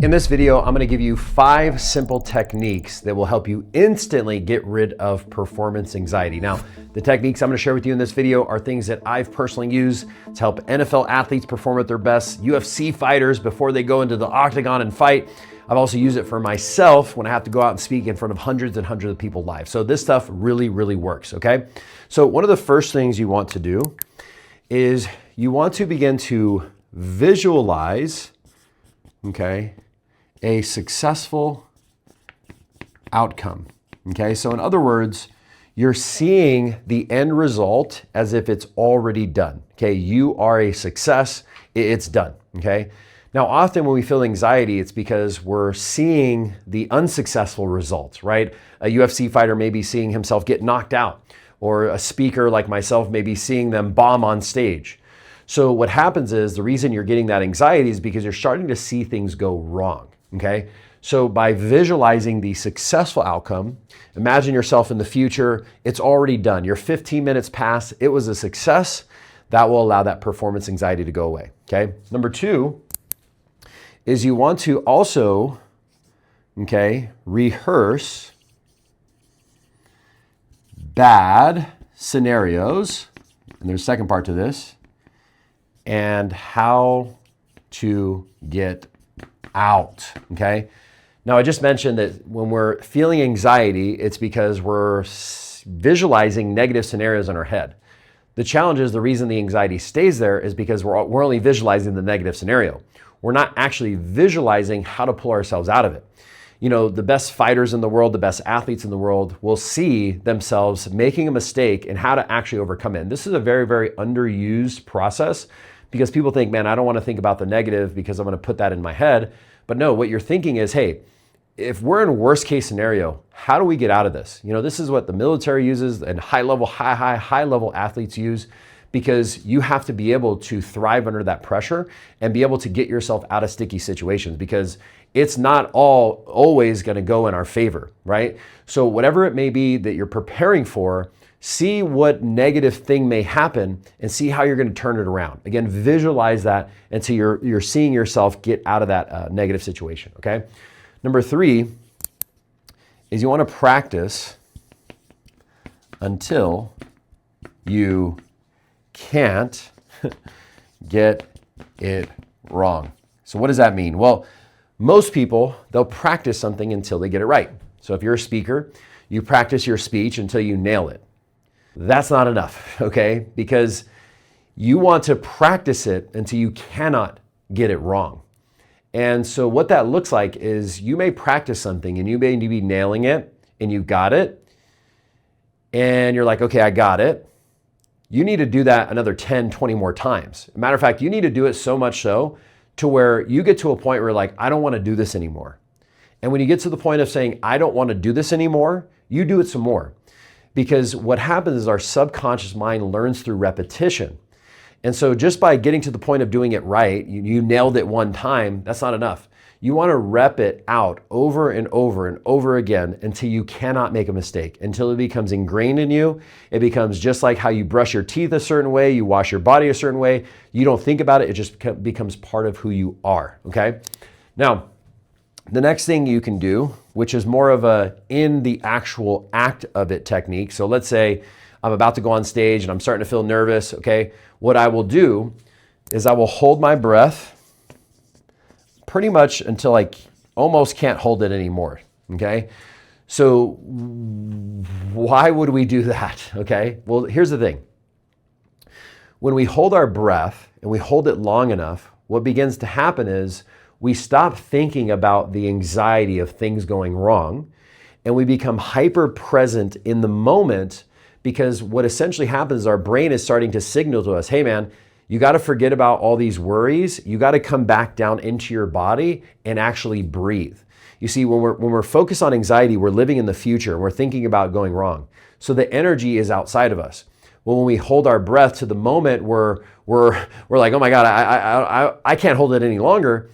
In this video, I'm gonna give you 5 simple techniques that will help you instantly get rid of performance anxiety. Now, the techniques I'm gonna share with you in this video are things that I've personally used to help NFL athletes perform at their best, UFC fighters before they go into the octagon and fight. I've also used it for myself when I have to go out and speak in front of hundreds and hundreds of people live. So this stuff really, really works, okay? So one of the first things you want to do is you want to begin to visualize, okay, a successful outcome. Okay, so in other words, you're seeing the end result as if it's already done. Okay, you are a success, it's done. Okay, now often when we feel anxiety, it's because we're seeing the unsuccessful results, right? A UFC fighter may be seeing himself get knocked out, or a speaker like myself may be seeing them bomb on stage. So what happens is the reason you're getting that anxiety is because you're starting to see things go wrong. Okay, so by visualizing the successful outcome, imagine yourself in the future, it's already done. You're 15 minutes past, it was a success. That will allow that performance anxiety to go away. Okay, number 2 is you want to also, okay, rehearse bad scenarios, and there's a second part to this, and how to get out, okay? Now, I just mentioned that when we're feeling anxiety, it's because we're visualizing negative scenarios in our head. The challenge is the reason the anxiety stays there is because we're only visualizing the negative scenario. We're not actually visualizing how to pull ourselves out of it. You know, the best fighters in the world, the best athletes in the world will see themselves making a mistake and how to actually overcome it. And this is a very, very underused process, because people think, man, I don't want to think about the negative because I'm going to put that in my head. But no, what you're thinking is, hey, if we're in worst case scenario, how do we get out of this? You know, this is what the military uses and high level athletes use, because you have to be able to thrive under that pressure and be able to get yourself out of sticky situations, because it's not always going to go in our favor, right? So whatever it may be that you're preparing for, see what negative thing may happen and see how you're going to turn it around. Again, visualize that until you're seeing yourself get out of that negative situation, okay? Number 3 is you want to practice until you can't get it wrong. So what does that mean? Well, most people, they'll practice something until they get it right. So if you're a speaker, you practice your speech until you nail it. That's not enough, okay? Because you want to practice it until you cannot get it wrong. And so what that looks like is you may practice something and you may be nailing it and you got it. And you're like, okay, I got it. You need to do that another 10, 20 more times. Matter of fact, you need to do it so much so to where you get to a point where you're like, I don't want to do this anymore. And when you get to the point of saying, I don't want to do this anymore, you do it some more. Because what happens is our subconscious mind learns through repetition. And so just by getting to the point of doing it right, you nailed it one time, that's not enough. You want to rep it out over and over and over again until you cannot make a mistake, until it becomes ingrained in you. It becomes just like how you brush your teeth a certain way, you wash your body a certain way. You don't think about it, it just becomes part of who you are, okay? Now, the next thing you can do, which is more of a in the actual act of it technique. So let's say I'm about to go on stage and I'm starting to feel nervous, okay? What I will do is I will hold my breath pretty much until I almost can't hold it anymore, okay? So why would we do that, okay? Well, here's the thing. When we hold our breath and we hold it long enough, what begins to happen is we stop thinking about the anxiety of things going wrong, and we become hyper present in the moment, because what essentially happens is our brain is starting to signal to us, hey man, you got to forget about all these worries. You got to come back down into your body and actually breathe. You see, when we're focused on anxiety, we're living in the future. We're thinking about going wrong. So the energy is outside of us. Well, when we hold our breath to the moment where we're like, oh my God, I can't hold it any longer,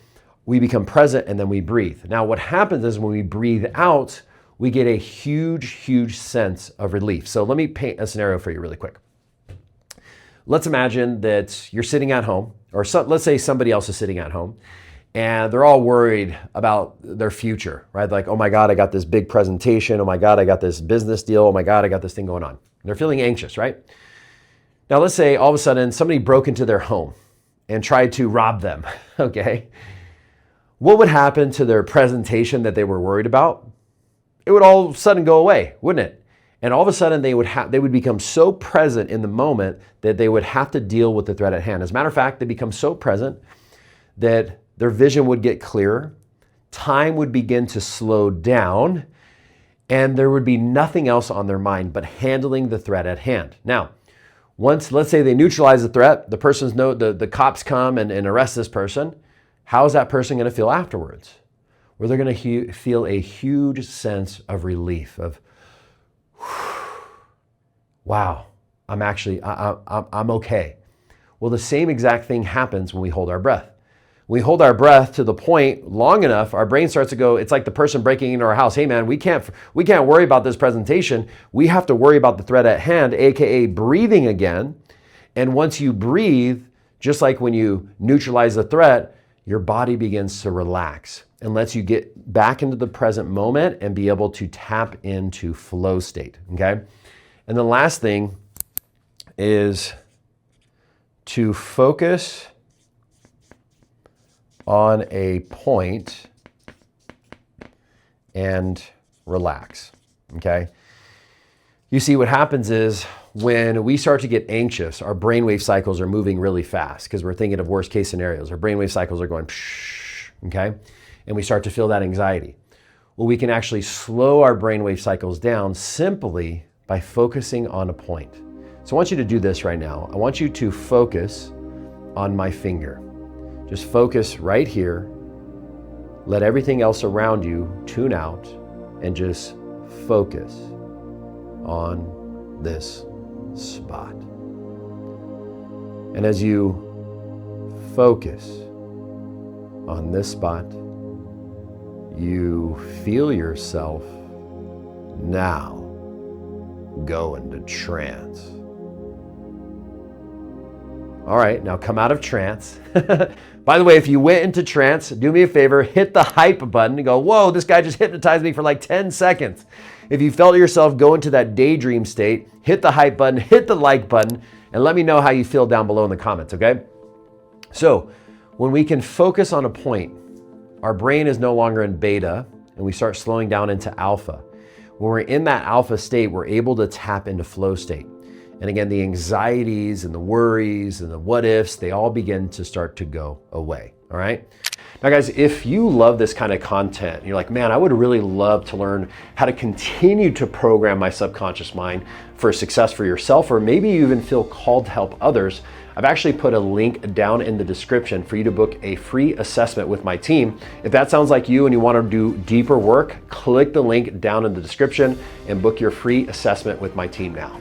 we become present and then we breathe. Now, what happens is when we breathe out, we get a huge, huge sense of relief. So let me paint a scenario for you really quick. Let's imagine that you're sitting at home, or let's say somebody else is sitting at home, and they're all worried about their future, right? Like, oh my God, I got this big presentation. Oh my God, I got this business deal. Oh my God, I got this thing going on. They're feeling anxious, right? Now, let's say all of a sudden somebody broke into their home and tried to rob them, okay? What would happen to their presentation that they were worried about? It would all of a sudden go away, wouldn't it? And all of a sudden they would become so present in the moment that they would have to deal with the threat at hand. As a matter of fact, they become so present that their vision would get clearer, time would begin to slow down, and there would be nothing else on their mind but handling the threat at hand. Now, once, let's say they neutralize the threat, the cops come and arrest this person, how is that person going to feel afterwards? Well, they're going to feel a huge sense of relief, of, wow, I'm okay. Well, the same exact thing happens when we hold our breath. We hold our breath to the point long enough, our brain starts to go, it's like the person breaking into our house. Hey man, we can't worry about this presentation. We have to worry about the threat at hand, AKA breathing again. And once you breathe, just like when you neutralize the threat, your body begins to relax and lets you get back into the present moment and be able to tap into flow state, okay? And the last thing is to focus on a point and relax, okay? You see, what happens is when we start to get anxious, our brainwave cycles are moving really fast because we're thinking of worst case scenarios. Our brainwave cycles are going, psh, okay? And we start to feel that anxiety. Well, we can actually slow our brainwave cycles down simply by focusing on a point. So I want you to do this right now. I want you to focus on my finger. Just focus right here. Let everything else around you tune out and just focus on this spot. And as you focus on this spot, you feel yourself now go into trance. All right, now come out of trance. By the way, if you went into trance, do me a favor, hit the hype button and go, whoa, this guy just hypnotized me for like 10 seconds. If you felt yourself go into that daydream state, hit the hype button, hit the like button, and let me know how you feel down below in the comments, okay? So when we can focus on a point, our brain is no longer in beta and we start slowing down into alpha. When we're in that alpha state, we're able to tap into flow state. And again, the anxieties and the worries and the what ifs, they all begin to start to go away, all right? Now guys, if you love this kind of content, and you're like, man, I would really love to learn how to continue to program my subconscious mind for success for yourself, or maybe you even feel called to help others, I've actually put a link down in the description for you to book a free assessment with my team. If that sounds like you and you want to do deeper work, click the link down in the description and book your free assessment with my team now.